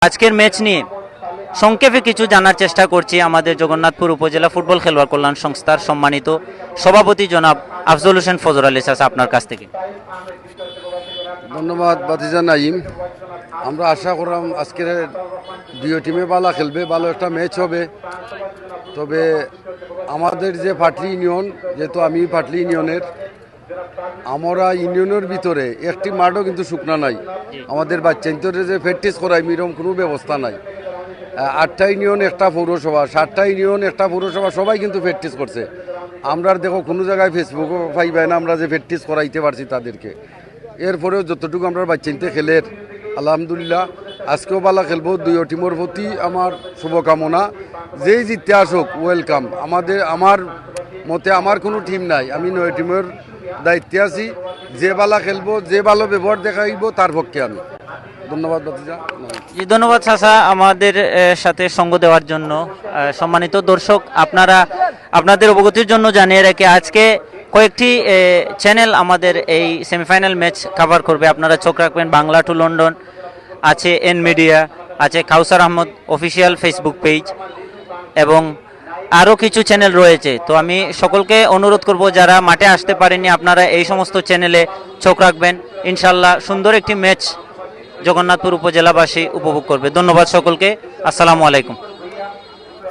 আজকের ম্যাচ নিয়ে সংক্ষেপে কিছু জানার চেষ্টা করছি আমাদের জগন্নাথপুর উপজেলা ফুটবল খেলোয়াড় কল্যাণ সংস্থার সম্মানিত সভাপতি জনাব আফজল হোসেন ফজর আলী চাচা আপনার কাছ থেকে। ধন্যবাদ বাতিজা নাইম। আমরা আশা করলাম আজকের দুই টিমে ভালো খেলবে, ভালো একটা ম্যাচ হবে। তবে আমাদের যে পাটলি ইউনিয়ন, যেহেতু আমি পাটলি ইউনিয়নের, আমরা ইউনিয়নের ভিতরে একটি মাঠও কিন্তু শুকনা নাই। আমাদের বাচ্চাদের যে প্র্যাকটিস করাই এরকম কোনো ব্যবস্থা নাই। 8টা ইউনিয়ন একটা পৌরসভা, 7টা ইউনিয়ন একটা পৌরসভা, সবাই কিন্তু প্র্যাকটিস করছে। আমরা দেখো কোনো জায়গায় ফেসবুকও পাইবাই না আমরা যে প্র্যাকটিস করাইতে পারছি তাদেরকে। এরপরেও যতটুকু আমরা বাচ্চাইতে খেলের আলহামদুলিল্লাহ আজকেও ভালো খেলবো। দুই টিমের প্রতি আমার শুভকামনা, যেই জিততে আসুক ওয়েলকাম। আমার মতে আমার কোনো টিম নাই, আমি 9 টিমের দায়িত্বে আছি। যে ভালো খেলবো, যে ভালো ব্যবহার দেখাইব তার পক্ষে আমি। ধন্যবাদ বাতিজা। জি ধন্যবাদ চাচা আমাদের সাথে সঙ্গ দেওয়ার জন্য। সম্মানিত দর্শক, আপনাদের অবগতির জন্য জানিয়ে রেখে আজকে কয়েকটি চ্যানেল আমাদের এই সেমিফাইনাল ম্যাচ কভার করবে। আপনারা চোখ রাখবেন, বাংলা টু লন্ডন আছে, এন মিডিয়া আছে, কাউসার আহমদ অফিসিয়াল ফেসবুক পেজ এবং আরও কিছু চ্যানেল রয়েছে। তো আমি সকলকে অনুরোধ করব যারা মাঠে আসতে পারেননি আপনারা এই সমস্ত চ্যানেলে চোখ রাখবেন। ইনশাল্লাহ সুন্দর একটি ম্যাচ জগন্নাথপুর উপজেলাবাসী উপভোগ করবে। ধন্যবাদ সকলকে। আসসালামু আলাইকুম।